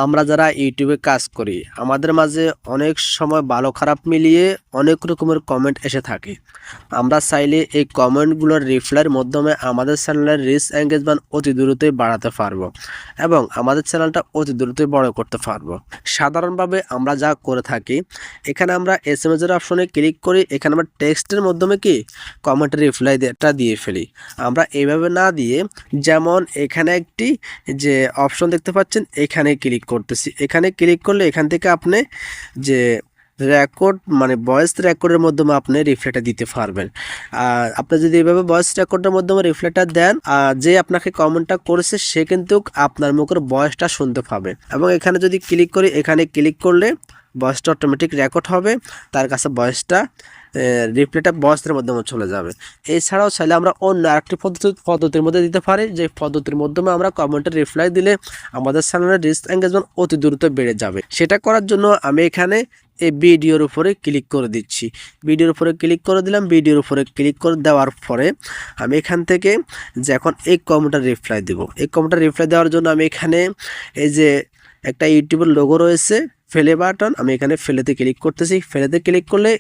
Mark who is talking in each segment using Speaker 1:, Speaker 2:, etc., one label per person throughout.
Speaker 1: আমরা যারা ইউটিউবে কাজ করি আমাদের মাঝে অনেক সময় ভালো খারাপ মিলিয়ে অনেক রকমের কমেন্ট এসে থাকে। আমরা চাইলে এই কমেন্টগুলোর রিপ্লাইয়ের মাধ্যমে আমাদের চ্যানেলের রিচ এঙ্গেজমেন্ট অতি দ্রুতই বাড়াতে পারবো এবং আমাদের চ্যানেলটা অতি দ্রুতই বড় করতে পারবো। সাধারণভাবে আমরা যা করে থাকি, এখানে আমরা এসএমএস এর অপশনে ক্লিক করি, এখানে আমরা টেক্সটের মাধ্যমে কি কমেন্টের রিপ্লাইটা দিয়ে ফেলি। আমরা এইভাবে না দিয়ে, যেমন এখানে একটি যে অপশন দেখতে পাচ্ছেন, এখানে ক্লিক করতেছি। এখানে ক্লিক করলে এখান থেকে আপনি যে রেকর্ড মানে ভয়েস রেকর্ডের মাধ্যমে আপনি রিপ্লাইটা দিতে পারবেন। আর আপনি যদি এইভাবে ভয়েস রেকর্ডের মাধ্যমে রিপ্লাইটা দেন, যে আপনাকে কমেন্টটা করেছে সে কিন্তু আপনার মুখের ভয়েসটা শুনতে পাবে। এবং এখানে যদি ক্লিক করি, এখানে ক্লিক করলে ভয়েসটা অটোমেটিক রেকর্ড হবে, তার কাছে ভয়েসটা রিপ্লাইটা ভয়েসের মাধ্যমে চলে যাবে। এছাড়াও চাইলে আমরা অন্য আরেকটি পদ্ধতির মধ্যে দিতে পারি, যে পদ্ধতির মাধ্যমে আমরা কমেন্টের রিপ্লাই দিলে আমাদের চ্যানেলের রিচ এঙ্গেজমেন্ট অতি দ্রুত বেড়ে যাবে। সেটা করার জন্য আমি এখানে এই ভিডিওর উপরে ক্লিক করে দিচ্ছি। ভিডিওর উপরে ক্লিক করে দিলাম। ভিডিওর উপরে ক্লিক করে দেওয়ার পরে আমি এখান থেকে যে এখন এই কমেন্টের রিপ্লাই দেব, এই কমেন্টের রিপ্লাই দেওয়ার জন্য আমি এখানে এই যে একটা ইউটিউবের লোগো রয়েছে ফেলে বাটন, আমি এখানে ফেলেতে ক্লিক করতেছি। ফেলেতে ক্লিক করলে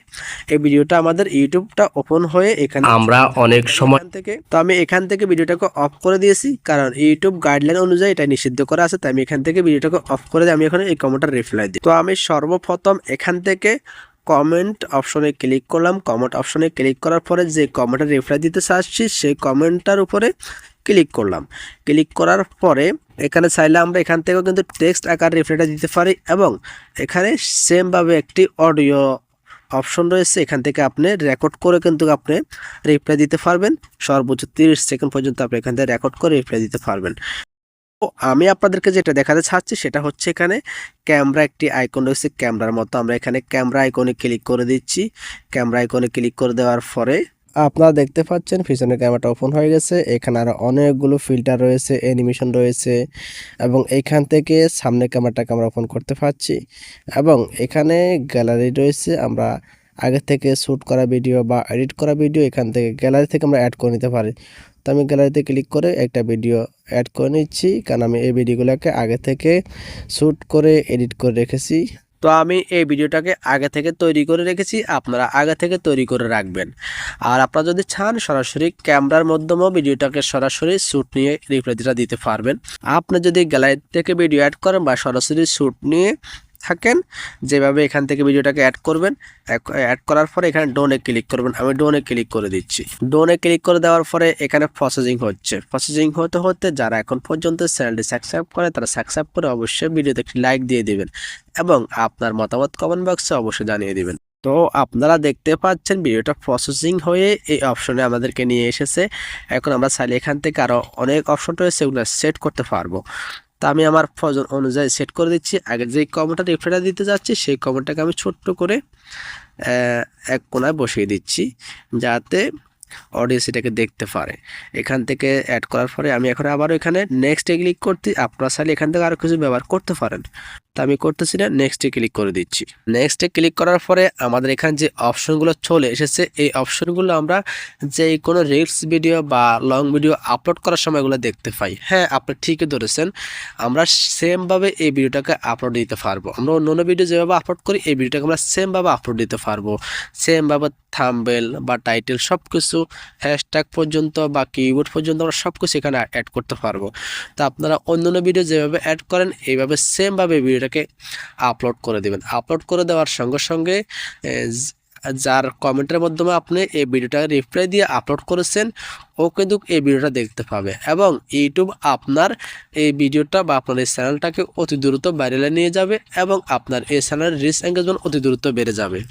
Speaker 1: এই ভিডিওটা আমাদের ইউটিউবটা ওপেন হয়ে এখানে আমরা অনেক সময় থেকে, তো আমি এখান থেকে ভিডিওটাকে অফ করে দিয়েছি, কারণ ইউটিউব গাইডলাইন অনুযায়ী এটা নিষিদ্ধ করা আছে। তাই আমি এখান থেকে ভিডিওটাকে অফ করে দিই। আমি এখন এই কমেন্টটা রিপ্লাই দিই। তো আমি সর্বপ্রথম এখান থেকে কমেন্ট অপশনে ক্লিক করলাম। কমেন্ট অপশনে ক্লিক করার পরে যে কমেন্টের রিপ্লাই দিতে চাচ্ছি সেই কমেন্টটার উপরে ক্লিক করলাম। ক্লিক করার পরে এখানে চাইলে আমরা এখান থেকেও কিন্তু টেক্সট আকার রিপ্লাইটা দিতে পারি এবং এখানে সেমভাবে একটি অডিও অপশন রয়েছে, এখান থেকে আপনি রেকর্ড করে কিন্তু আপনি রিপ্লাই দিতে পারবেন। সর্বোচ্চ 30 সেকেন্ড পর্যন্ত আপনি এখান থেকে রেকর্ড করে রিপ্লাই দিতে পারবেন। তো আমি আপনাদেরকে যেটা দেখাতে চাচ্ছি সেটা হচ্ছে এখানে ক্যামেরা একটি আইকন রয়েছে, ক্যামেরার মতো। আমরা এখানে ক্যামেরা আইকনে ক্লিক করে দিচ্ছি। ক্যামেরা আইকনে ক্লিক করে দেওয়ার পরে আপনারা দেখতে পাচ্ছেন পিছনের ক্যামেরাটা ওপেন হয়ে গেছে। এখানে আরো অনেকগুলো ফিল্টার রয়েছে, অ্যানিমেশন রয়েছে এবং এখান থেকে সামনে ক্যামেরাটাকে আমরা ওপেন করতে পারছি এবং এখানে গ্যালারি রয়েছে। আমরা আগে থেকে শ্যুট করা ভিডিও বা এডিট করা ভিডিও এখান থেকে গ্যালারি থেকে আমরা অ্যাড করে নিতে পারি। তো আমি গ্যালারিতে ক্লিক করে একটা ভিডিও অ্যাড করে নিচ্ছি, কারণ আমি এই ভিডিওগুলোকে আগে থেকে শ্যুট করে এডিট করে রেখেছি। তো আমি এই ভিডিওটাকে আগে থেকে তৈরি করে রেখেছি, আপনারা আগে থেকে তৈরি করে রাখবেন। আর আপনারা যদি চান সরাসরি ক্যামেরার মাধ্যমেও ভিডিওটাকে সরাসরি শ্যুট নিয়ে রিপ্লাইটা দিতে পারবেন। আপনি যদি গ্যালারি থেকে ভিডিও অ্যাড করেন বা সরাসরি শ্যুট নিয়ে থাকেন, যেভাবে এখান থেকে ভিডিওটাকে অ্যাড করবেন, অ্যাড করার পরে এখানে ডোনে ক্লিক করবেন। আমি ডোনে ক্লিক করে দিচ্ছি। ডোনে ক্লিক করে দেওয়ার পরে এখানে প্রসেসিং হচ্ছে। প্রসেসিং হতে হতে যারা এখন পর্যন্ত চ্যানেলটি সাবস্ক্রাইব করে তারা সাবস্ক্রাইব করে অবশ্যই ভিডিওতে একটি লাইক দিয়ে দিবেন এবং আপনার মতামত কমেন্ট বক্সে অবশ্যই জানিয়ে দিবেন। তো আপনারা দেখতে পাচ্ছেন ভিডিওটা প্রসেসিং হয়ে এই অপশনে আমাদেরকে নিয়ে এসেছে। এখন আমরা চাইলে এখান থেকে আরও অনেক অপশন রয়েছে, সেগুলো সেট করতে পারবো। তা আমি আমার প্রয়োজন অনুযায়ী সেট করে দিচ্ছি। আগে যে কমেন্টটা রিপ্লাইটা দিতে যাচ্ছি সেই কমেন্টটাকে আমি ছোট্ট করে এক কোনায় বসিয়ে দিচ্ছি, যাতে অডিয়েন্স এটাকে দেখতে পারে। এখান থেকে অ্যাড করার পরে আমি এখন আবারও এখানে নেক্সটে ক্লিক করতে, আপনারা চাইলে এখান থেকে আরও কিছু ব্যবহার করতে পারেন। তা আমি করতেছি না, নেক্সটে ক্লিক করে দিচ্ছি। নেক্সটে ক্লিক করার পরে আমাদের এখানে যে অপশনগুলো চলে এসেছে, এই অপশনগুলো আমরা যে কোনো রিলস ভিডিও বা লং ভিডিও আপলোড করার সময় এগুলো দেখতে পাই। হ্যাঁ, আপনি ঠিকই ধরেছেন, আমরা সেমভাবে এই ভিডিওটাকে আপলোড দিতে পারবো। আমরা অন্য ভিডিও যেভাবে আপলোড করি এই ভিডিওটাকে আমরা সেমভাবে আপলোড দিতে পারবো। সেমভাবে থাম্বনেল বা টাইটেল সব কিছু, হ্যাশট্যাগ পর্যন্ত বা কিওয়ার্ড পর্যন্ত আমরা সব কিছু এখানে অ্যাড করতে পারবো। তো আপনারা অন্য ভিডিও যেভাবে অ্যাড করেন এইভাবে সেমভাবে ভিডিওটাকে আপলোড করে দেবেন। আপলোড করে দেওয়ার সঙ্গে সঙ্গে যার কমেন্টের মাধ্যমে আপনি এই ভিডিওটা রিপ্লাই দিয়ে আপলোড করেছেন ও কিন্তু এই ভিডিওটা দেখতে পাবে এবং ইউটিউব আপনার এই ভিডিওটা বা আপনার এই চ্যানেলটাকে অতি দ্রুত ভাইরালে নিয়ে যাবে এবং আপনার এই চ্যানেলের রিচ এঙ্গেজমেন্ট অতি দ্রুত বেড়ে যাবে।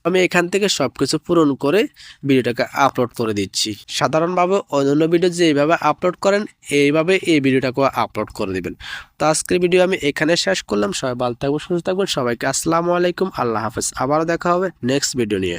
Speaker 1: আমি এখান থেকে সবকিছু পূরণ করে ভিডিওটাকে আপলোড করে দিচ্ছি। সাধারণভাবে অন্যান্য ভিডিও যেভাবে আপলোড করেন এইভাবে এই ভিডিওটাকে আপলোড করে দিবেন। তো আজকের ভিডিও আমি এখানে শেষ করলাম। সবাই ভালো থাকবেন, সুস্থ থাকবেন। সবাইকে আসসালামু আলাইকুম, আল্লাহ হাফেজ। আবারও দেখা হবে নেক্সট ভিডিও নিয়ে।